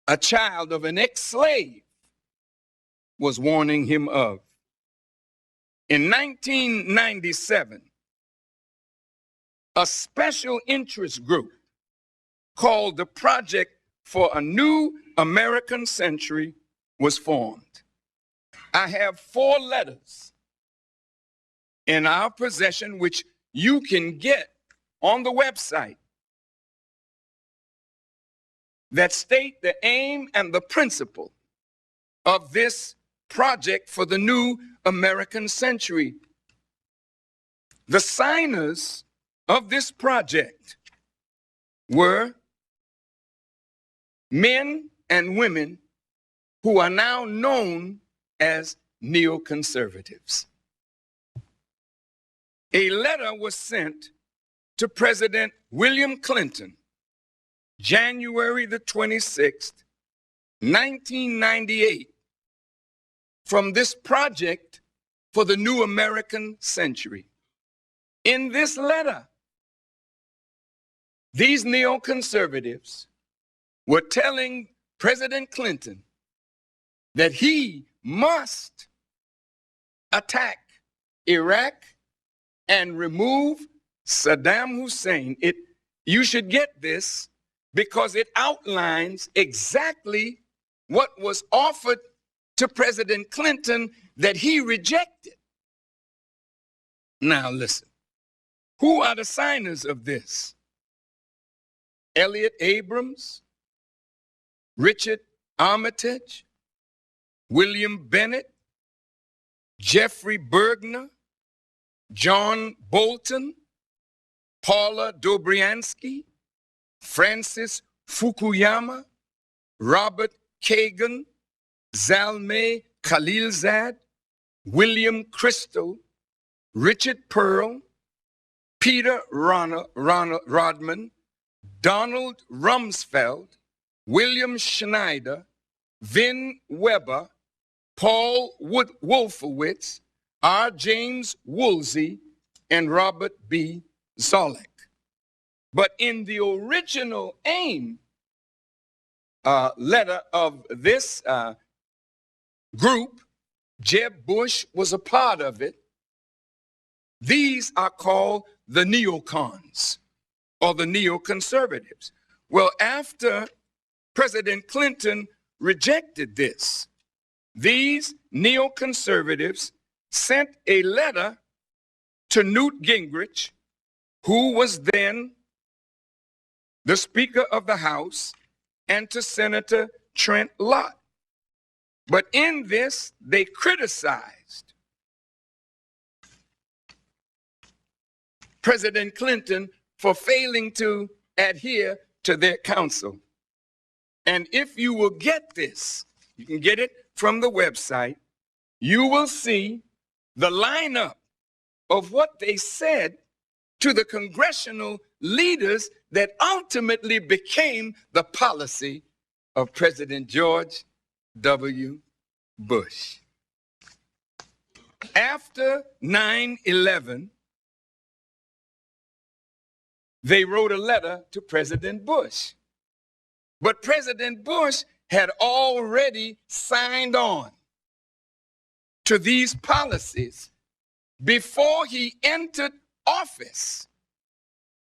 a child of an ex-slave was warning him of. In 1997, a special interest group called the Project for a New American Century was formed. I have 4 letters in our possession which you can get on the website that state the aim and the principle of this project for the new American century. The signers of this project were men and women who are now known as neoconservatives. A letter was sent to President William Clinton, January the 26th, 1998, from this project for the new American century. In this letter, these neoconservatives were telling President Clinton that he must attack Iraq and remove Saddam Hussein. You should get this because it outlines exactly what was offered to President Clinton that he rejected. Now listen, who are the signers of this? Elliot Abrams, Richard Armitage, William Bennett, Jeffrey Bergner, John Bolton, Paula Dobriansky, Francis Fukuyama, Robert Kagan, Zalmay Khalilzad, William Crystal, Richard Pearl, Peter Rodman, Donald Rumsfeld, William Schneider, Vin Weber, Paul Wolfowitz, R. James Woolsey, and Robert B. Zoellick. But in the original AIM letter of this group, Jeb Bush was a part of it. These are called the neocons or the neoconservatives. Well, after President Clinton rejected this, these neoconservatives sent a letter to Newt Gingrich, who was then the Speaker of the House, and to Senator Trent Lott. But in this, they criticized President Clinton for failing to adhere to their counsel. And if you will get this, you can get it from the website, you will see the lineup of what they said to the congressional leaders that ultimately became the policy of President George W. Bush. After 9/11, they wrote a letter to President Bush. But President Bush had already signed on to these policies before he entered office.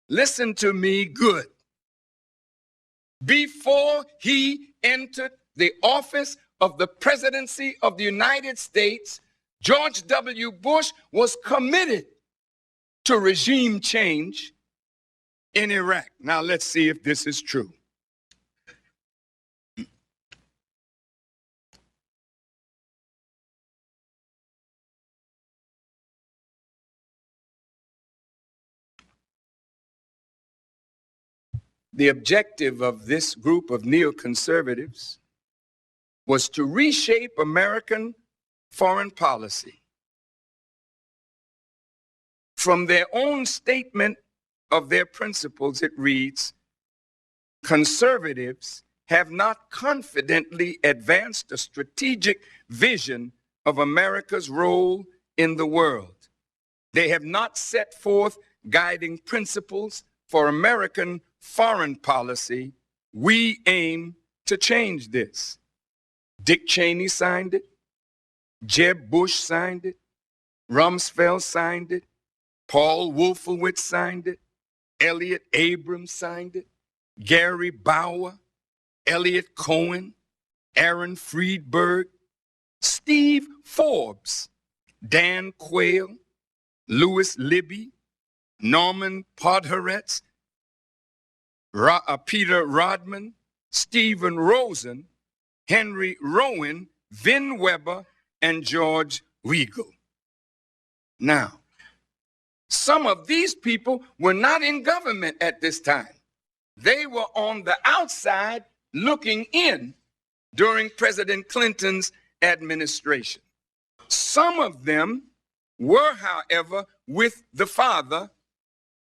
Listen to me good. Before he entered the office of the presidency of the United States, George W. Bush was committed to regime change in Iraq. Now let's see if this is true. The objective of this group of neoconservatives was to reshape American foreign policy. From their own statement of their principles, it reads, conservatives have not confidently advanced a strategic vision of America's role in the world. They have not set forth guiding principles for American foreign policy. We aim to change this. Dick Cheney signed it. Jeb Bush signed it. Rumsfeld signed it. Paul Wolfowitz signed it. Elliott Abrams signed it. Gary Bauer, Elliot Cohen, Aaron Friedberg, Steve Forbes, Dan Quayle, Louis Libby, Norman Podhoretz, Peter Rodman, Stephen Rosen, Henry Rowan, Vin Weber, and George Weigel. Now, some of these people were not in government at this time. They were on the outside looking in during President Clinton's administration. Some of them were, however, with the father,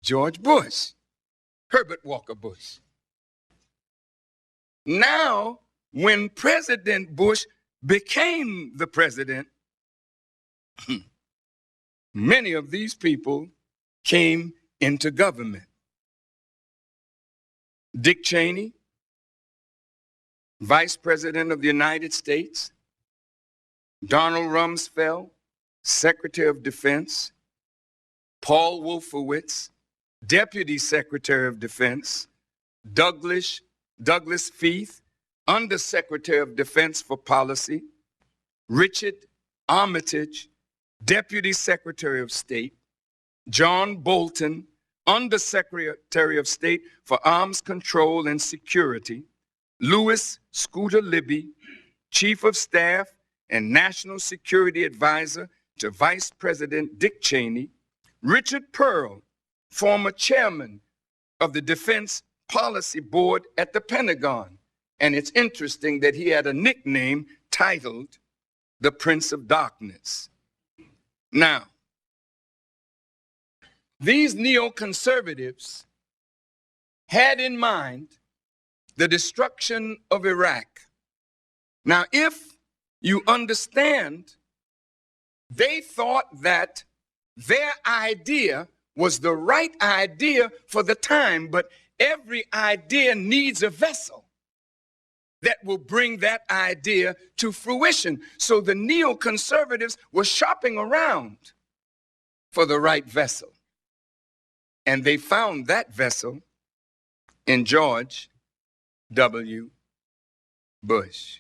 George Bush, Herbert Walker Bush. Now, when President Bush became the president, many of these people came into government. Dick Cheney, Vice President of the United States. Donald Rumsfeld, Secretary of Defense. Paul Wolfowitz, Deputy Secretary of Defense. Douglas Feith, Undersecretary of Defense for Policy. Richard Armitage, Deputy Secretary of State. John Bolton, Undersecretary of State for Arms Control and Security. Louis Scooter Libby, Chief of Staff and National Security Advisor to Vice President Dick Cheney. Richard Pearl, former chairman of the Defense Policy Board at the Pentagon. And it's interesting that he had a nickname titled the Prince of Darkness. Now, these neoconservatives had in mind the destruction of Iraq. Now, if you understand, they thought that their idea was the right idea for the time, but every idea needs a vessel that will bring that idea to fruition. So the neoconservatives were shopping around for the right vessel. And they found that vessel in George W. Bush.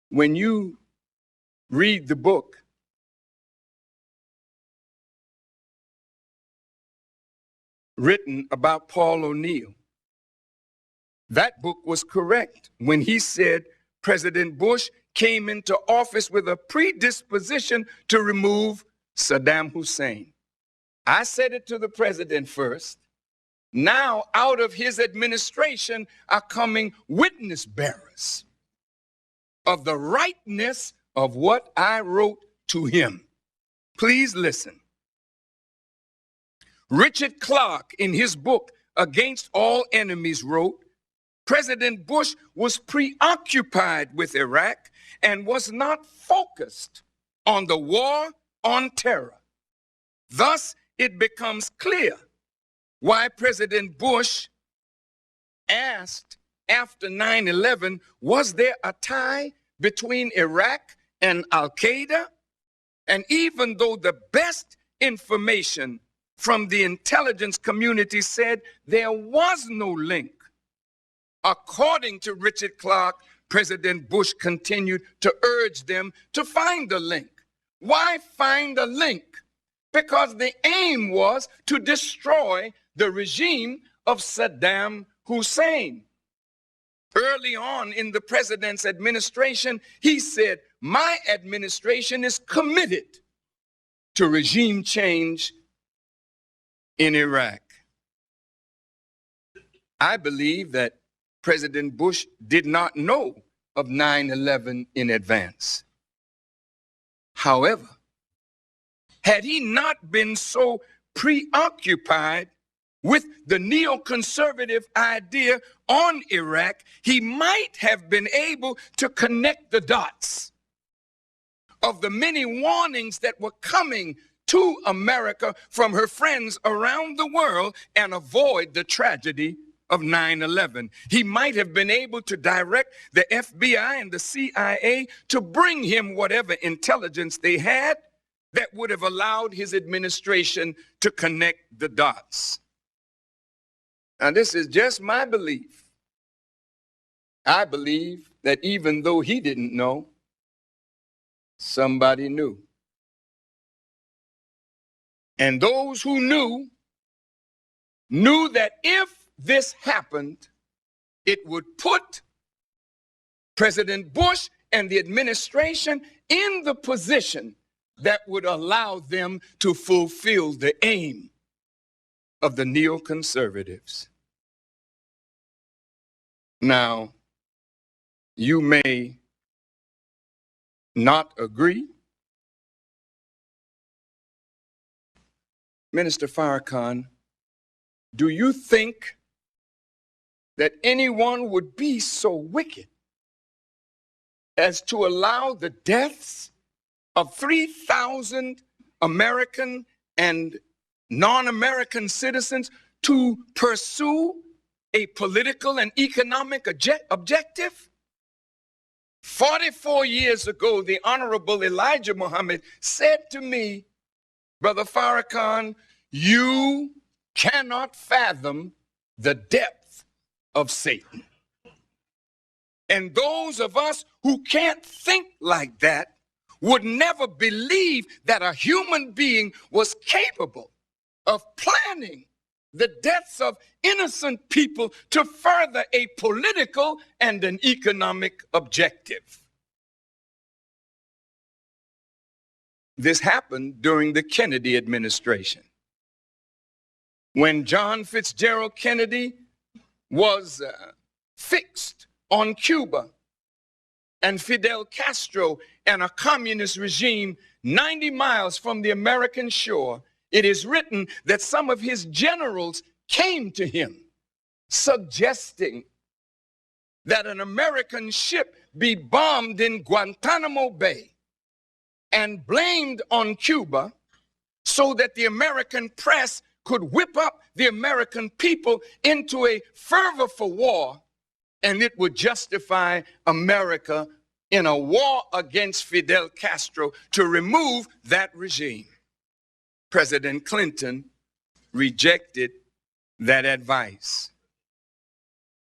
When you read the book written about Paul O'Neill, that book was correct when he said President Bush came into office with a predisposition to remove Saddam Hussein. I said it to the president first. Now, out of his administration are coming witness bearers of the rightness of what I wrote to him. Please listen. Richard Clarke, in his book, Against All Enemies, wrote, President Bush was preoccupied with Iraq and was not focused on the war on terror. Thus, it becomes clear why President Bush asked after 9/11, was there a tie between Iraq and Al-Qaeda? And even though the best information from the intelligence community said there was no link, according to Richard Clarke, President Bush continued to urge them to find a link. Why find a link? Because the aim was to destroy the regime of Saddam Hussein. Early on in the president's administration, he said, my administration is committed to regime change in Iraq. I believe that President Bush did not know of 9/11 in advance. However, had he not been so preoccupied with the neoconservative idea on Iraq, he might have been able to connect the dots of the many warnings that were coming to America from her friends around the world and avoid the tragedy of 9/11. He might have been able to direct the FBI and the CIA to bring him whatever intelligence they had that would have allowed his administration to connect the dots. Now, this is just my belief. I believe that even though he didn't know, somebody knew. And those who knew that if this happened, it would put President Bush and the administration in the position that would allow them to fulfill the aim of the neoconservatives. Now, you may not agree. Minister Farrakhan, do you think that anyone would be so wicked as to allow the deaths of 3,000 American and non-American citizens to pursue a political and economic objective? 44 years ago, the Honorable Elijah Muhammad said to me, Brother Farrakhan, you cannot fathom the depth of Satan. And those of us who can't think like that would never believe that a human being was capable of planning the deaths of innocent people to further a political and an economic objective. This happened during the Kennedy administration. When John Fitzgerald Kennedy was fixed on Cuba and Fidel Castro and a communist regime 90 miles from the American shore, it is written that some of his generals came to him suggesting that an American ship be bombed in Guantanamo Bay and blamed on Cuba so that the American press could whip up the American people into a fervor for war, and it would justify America in a war against Fidel Castro to remove that regime. President Clinton rejected that advice.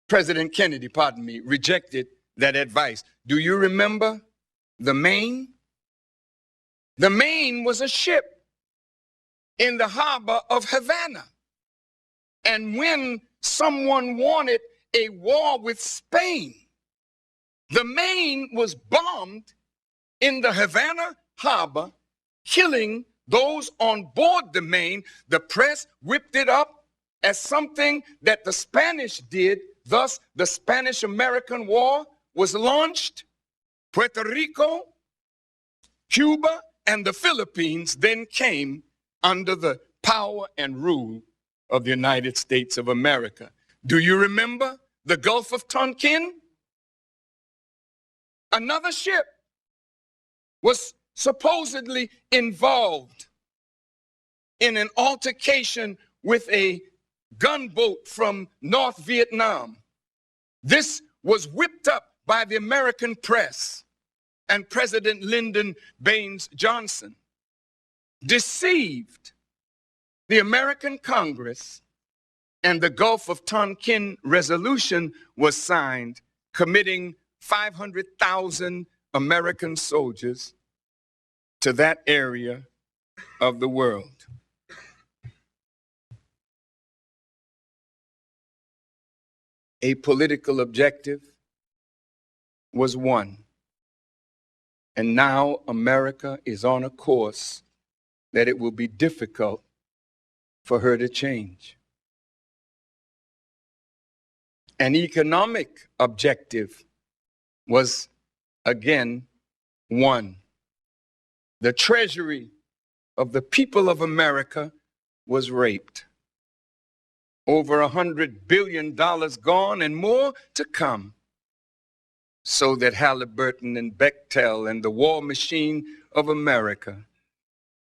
President Kennedy, pardon me, rejected that advice. Do you remember the Maine? The Maine was a ship in the harbor of Havana. And when someone wanted a war with Spain, the Maine was bombed in the Havana harbor, killing those on board the Maine. The press whipped it up as something that the Spanish did. Thus, the Spanish-American War was launched. Puerto Rico, Cuba, and the Philippines then came under the power and rule of the United States of America. Do you remember the Gulf of Tonkin? Another ship was supposedly involved in an altercation with a gunboat from North Vietnam. This was whipped up by the American press, and President Lyndon Baines Johnson deceived the American Congress, and the Gulf of Tonkin resolution was signed, committing 500,000 American soldiers to that area of the world. A political objective was won. And now America is on a course that it will be difficult for her to change. An economic objective was again won. The treasury of the people of America was raped. Over $100 billion gone and more to come, so that Halliburton and Bechtel and the war machine of America.